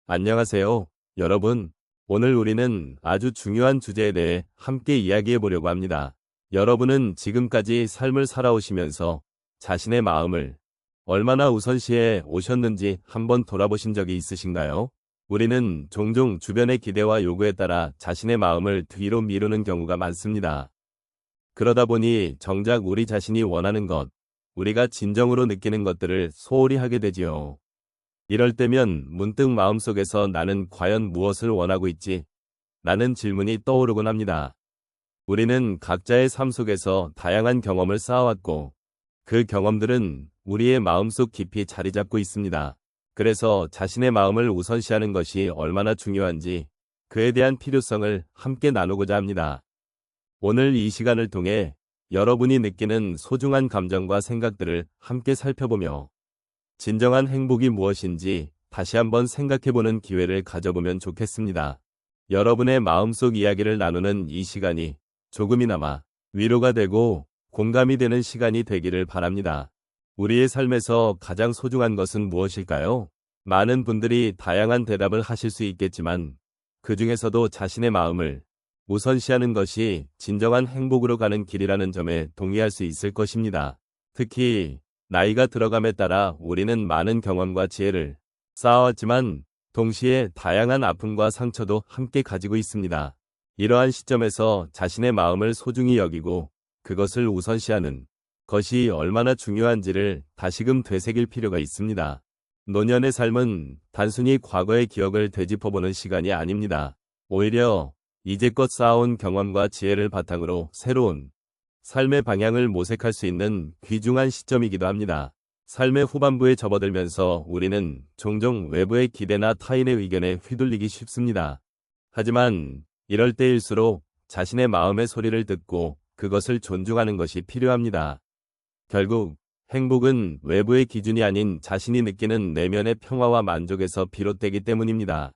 안녕하세요, 여러분. 오늘 우리는 아주 중요한 주제에 대해 함께 이야기해 보려고 합니다. 여러분은 지금까지 삶을 살아오시면서 자신의 마음을 얼마나 우선시해 오셨는지 한번 돌아보신 적이 있으신가요? 우리는 종종 주변의 기대와 요구에 따라 자신의 마음을 뒤로 미루는 경우가 많습니다. 그러다 보니 정작 우리 자신이 원하는 것, 우리가 진정으로 느끼는 것들을 소홀히 하게 되지요. 이럴 때면 문득 마음속에서 나는 과연 무엇을 원하고 있지? 라는 질문이 떠오르곤 합니다. 우리는 각자의 삶 속에서 다양한 경험을 쌓아왔고, 그 경험들은 우리의 마음속 깊이 자리 잡고 있습니다. 그래서 자신의 마음을 우선시하는 것이 얼마나 중요한지, 그에 대한 필요성을 함께 나누고자 합니다. 오늘 이 시간을 통해 여러분이 느끼는 소중한 감정과 생각들을 함께 살펴보며, 진정한 행복이 무엇인지 다시 한번 생각해보는 기회를 가져보면 좋겠습니다. 여러분의 마음속 이야기를 나누는 이 시간이 조금이나마 위로가 되고 공감이 되는 시간이 되기를 바랍니다. 우리의 삶에서 가장 소중한 것은 무엇일까요? 많은 분들이 다양한 대답을 하실 수 있겠지만 그 중에서도 자신의 마음을 우선시하는 것이 진정한 행복으로 가는 길이라는 점에 동의할 수 있을 것입니다. 특히 나이가 들어감에 따라 우리는 많은 경험과 지혜를 쌓아왔지만 동시에 다양한 아픔과 상처도 함께 가지고 있습니다. 이러한 시점에서 자신의 마음을 소중히 여기고 그것을 우선시하는 것이 얼마나 중요한지를 다시금 되새길 필요가 있습니다. 노년의 삶은 단순히 과거의 기억을 되짚어보는 시간이 아닙니다. 오히려 이제껏 쌓아온 경험과 지혜를 바탕으로 새로운 삶의 방향을 모색할 수 있는 귀중한 시점이기도 합니다. 삶의 후반부에 접어들면서 우리는 종종 외부의 기대나 타인의 의견에 휘둘리기 쉽습니다. 하지만 이럴 때일수록 자신의 마음의 소리를 듣고 그것을 존중하는 것이 필요합니다. 결국 행복은 외부의 기준이 아닌 자신이 느끼는 내면의 평화와 만족에서 비롯되기 때문입니다.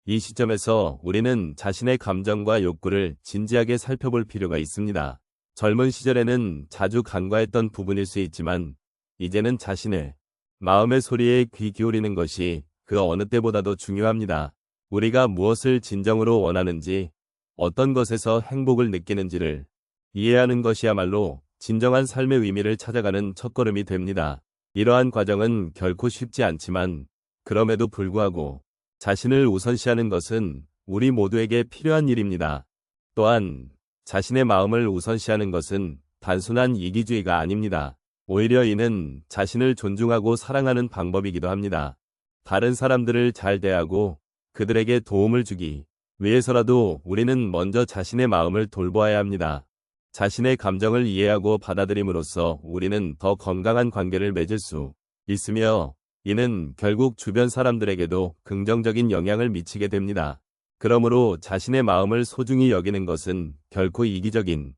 이 시점에서 우리는 자신의 감정과 욕구를 진지하게 살펴볼 필요가 있습니다. 젊은 시절에는 자주 간과했던 부분일 수 있지만 이제는 자신의 마음의 소리에 귀 기울이는 것이 그 어느 때보다도 중요합니다. 우리가 무엇을 진정으로 원하는지, 어떤 것에서 행복을 느끼는지를 이해하는 것이야말로 진정한 삶의 의미를 찾아가는 첫걸음이 됩니다. 이러한 과정은 결코 쉽지 않지만 그럼에도 불구하고 자신을 우선시하는 것은 우리 모두에게 필요한 일입니다. 또한 자신의 마음을 우선시하는 것은 단순한 이기주의가 아닙니다. 오히려 이는 자신을 존중하고 사랑하는 방법이기도 합니다. 다른 사람들을 잘 대하고 그들에게 도움을 주기 위해서라도 우리는 먼저 자신의 마음을 돌보아야 합니다. 자신의 감정을 이해하고 받아들임으로써 우리는 더 건강한 관계를 맺을 수 있으며 이는 결국 주변 사람들에게도 긍정적인 영향을 미치게 됩니다. 그러므로 자신의 마음을 소중히 여기는 것은 결코 이기적인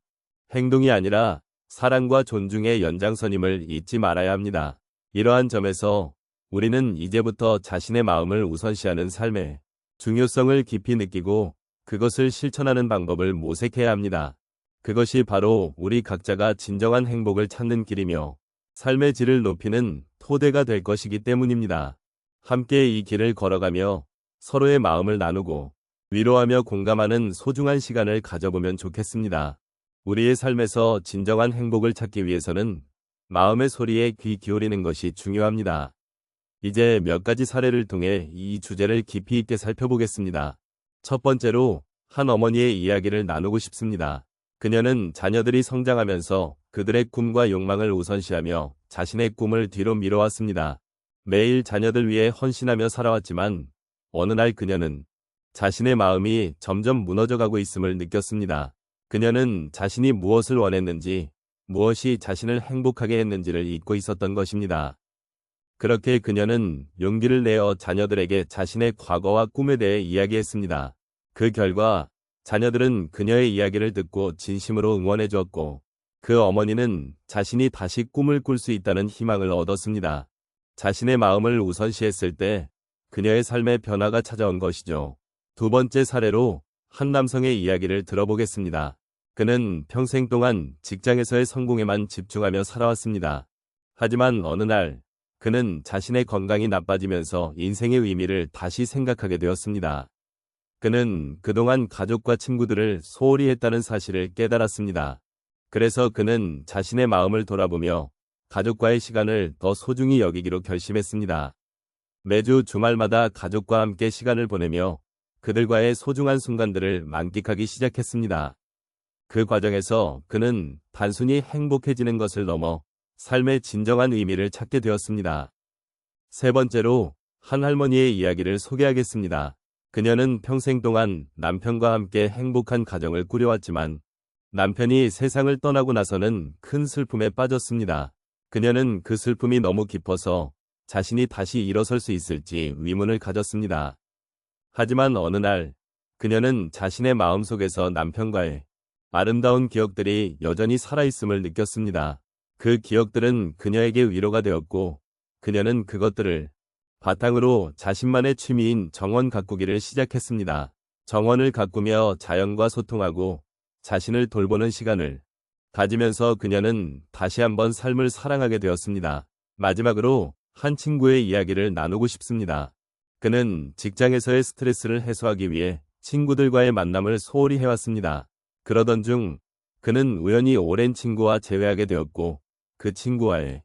행동이 아니라 사랑과 존중의 연장선임을 잊지 말아야 합니다. 이러한 점에서 우리는 이제부터 자신의 마음을 우선시하는 삶의 중요성을 깊이 느끼고 그것을 실천하는 방법을 모색해야 합니다. 그것이 바로 우리 각자가 진정한 행복을 찾는 길이며 삶의 질을 높이는 토대가 될 것이기 때문입니다. 함께 이 길을 걸어가며 서로의 마음을 나누고 위로하며 공감하는 소중한 시간을 가져보면 좋겠습니다. 우리의 삶에서 진정한 행복을 찾기 위해서는 마음의 소리에 귀 기울이는 것이 중요합니다. 이제 몇 가지 사례를 통해 이 주제를 깊이 있게 살펴보겠습니다. 첫 번째로 한 어머니의 이야기를 나누고 싶습니다. 그녀는 자녀들이 성장하면서 그들의 꿈과 욕망을 우선시하며 자신의 꿈을 뒤로 미뤄왔습니다. 매일 자녀들 위해 헌신하며 살아왔지만 어느 날 그녀는 자신의 마음이 점점 무너져가고 있음을 느꼈습니다. 그녀는 자신이 무엇을 원했는지, 무엇이 자신을 행복하게 했는지를 잊고 있었던 것입니다. 그렇게 그녀는 용기를 내어 자녀들에게 자신의 과거와 꿈에 대해 이야기했습니다. 그 결과 자녀들은 그녀의 이야기를 듣고 진심으로 응원해 주었고 그 어머니는 자신이 다시 꿈을 꿀 수 있다는 희망을 얻었습니다. 자신의 마음을 우선시했을 때 그녀의 삶에 변화가 찾아온 것이죠. 두 번째 사례로 한 남성의 이야기를 들어보겠습니다. 그는 평생 동안 직장에서의 성공에만 집중하며 살아왔습니다. 하지만 어느 날 그는 자신의 건강이 나빠지면서 인생의 의미를 다시 생각하게 되었습니다. 그는 그동안 가족과 친구들을 소홀히 했다는 사실을 깨달았습니다. 그래서 그는 자신의 마음을 돌아보며 가족과의 시간을 더 소중히 여기기로 결심했습니다. 매주 주말마다 가족과 함께 시간을 보내며 그들과의 소중한 순간들을 만끽하기 시작했습니다. 그 과정에서 그는 단순히 행복해지는 것을 넘어 삶의 진정한 의미를 찾게 되었습니다. 세 번째로 한 할머니의 이야기를 소개하겠습니다. 그녀는 평생 동안 남편과 함께 행복한 가정을 꾸려왔지만 남편이 세상을 떠나고 나서는 큰 슬픔에 빠졌습니다. 그녀는 그 슬픔이 너무 깊어서 자신이 다시 일어설 수 있을지 의문을 가졌습니다. 하지만 어느 날 그녀는 자신의 마음속에서 남편과의 아름다운 기억들이 여전히 살아있음을 느꼈습니다. 그 기억들은 그녀에게 위로가 되었고 그녀는 그것들을 바탕으로 자신만의 취미인 정원 가꾸기를 시작했습니다. 정원을 가꾸며 자연과 소통하고 자신을 돌보는 시간을 가지면서 그녀는 다시 한번 삶을 사랑하게 되었습니다. 마지막으로 한 친구의 이야기를 나누고 싶습니다. 그는 직장에서의 스트레스를 해소하기 위해 친구들과의 만남을 소홀히 해왔습니다. 그러던 중 그는 우연히 오랜 친구와 재회하게 되었고 그 친구와의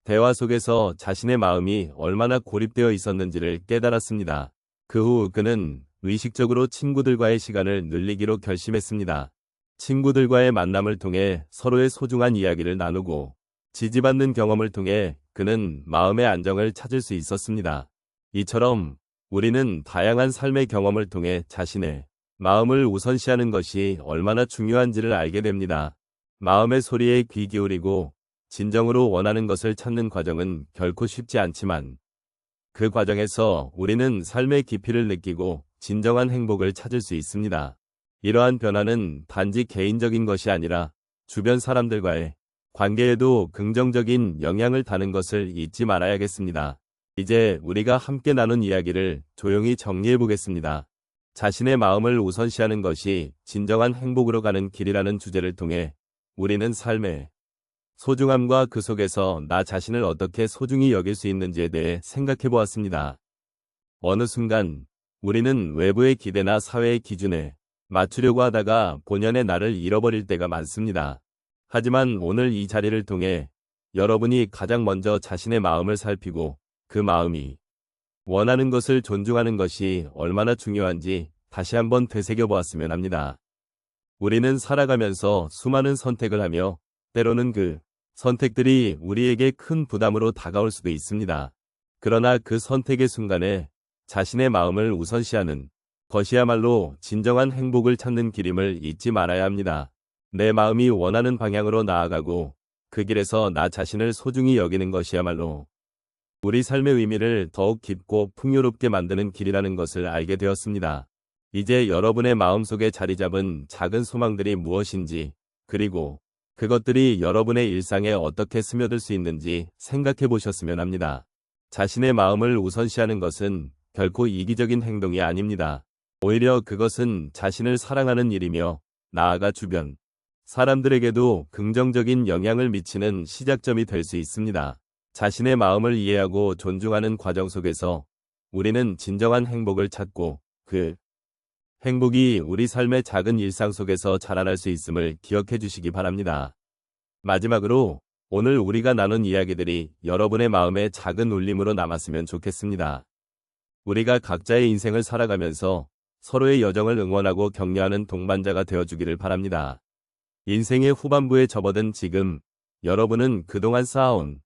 대화 속에서 자신의 마음이 얼마나 고립되어 있었는지를 깨달았습니다. 그 후 그는 의식적으로 친구들과의 시간을 늘리기로 결심했습니다. 친구들과의 만남을 통해 서로의 소중한 이야기를 나누고 지지받는 경험을 통해 그는 마음의 안정을 찾을 수 있었습니다. 이처럼 우리는 다양한 삶의 경험을 통해 자신의 마음을 우선시하는 것이 얼마나 중요한지를 알게 됩니다. 마음의 소리에 귀 기울이고 진정으로 원하는 것을 찾는 과정은 결코 쉽지 않지만 그 과정에서 우리는 삶의 깊이를 느끼고 진정한 행복을 찾을 수 있습니다. 이러한 변화는 단지 개인적인 것이 아니라 주변 사람들과의 관계에도 긍정적인 영향을 다는 것을 잊지 말아야겠습니다. 이제 우리가 함께 나눈 이야기를 조용히 정리해 보겠습니다. 자신의 마음을 우선시하는 것이 진정한 행복으로 가는 길이라는 주제를 통해 우리는 삶의 소중함과 그 속에서 나 자신을 어떻게 소중히 여길 수 있는지에 대해 생각해 보았습니다. 어느 순간 우리는 외부의 기대나 사회의 기준에 맞추려고 하다가 본연의 나를 잃어버릴 때가 많습니다. 하지만 오늘 이 자리를 통해 여러분이 가장 먼저 자신의 마음을 살피고 그 마음이 원하는 것을 존중하는 것이 얼마나 중요한지 다시 한번 되새겨 보았으면 합니다. 우리는 살아가면서 수많은 선택을 하며 때로는 그 선택들이 우리에게 큰 부담으로 다가올 수도 있습니다. 그러나 그 선택의 순간에 자신의 마음을 우선시하는 것이야말로 진정한 행복을 찾는 길임을 잊지 말아야 합니다. 내 마음이 원하는 방향으로 나아가고 그 길에서 나 자신을 소중히 여기는 것이야말로 우리 삶의 의미를 더욱 깊고 풍요롭게 만드는 길이라는 것을 알게 되었습니다. 이제 여러분의 마음속에 자리 잡은 작은 소망들이 무엇인지 그리고 그것들이 여러분의 일상에 어떻게 스며들 수 있는지 생각해 보셨으면 합니다. 자신의 마음을 우선시하는 것은 결코 이기적인 행동이 아닙니다. 오히려 그것은 자신을 사랑하는 일이며 나아가 주변 사람들에게도 긍정적인 영향을 미치는 시작점이 될 수 있습니다. 자신의 마음을 이해하고 존중하는 과정 속에서 우리는 진정한 행복을 찾고 그 행복이 우리 삶의 작은 일상 속에서 자라날 수 있음을 기억해 주시기 바랍니다. 마지막으로 오늘 우리가 나눈 이야기들이 여러분의 마음에 작은 울림으로 남았으면 좋겠습니다. 우리가 각자의 인생을 살아가면서 서로의 여정을 응원하고 격려하는 동반자가 되어주기를 바랍니다. 인생의 후반부에 접어든 지금 여러분은 그동안 쌓아온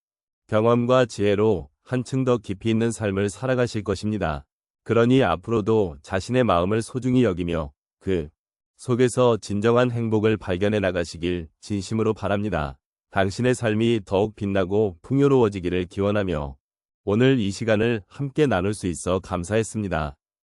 경험과 지혜로 한층 더 깊이 있는 삶을 살아가실 것입니다. 그러니 앞으로도 자신의 마음을 소중히 여기며 그 속에서 진정한 행복을 발견해 나가시길 진심으로 바랍니다. 당신의 삶이 더욱 빛나고 풍요로워지기를 기원하며 오늘 이 시간을 함께 나눌 수 있어 감사했습니다.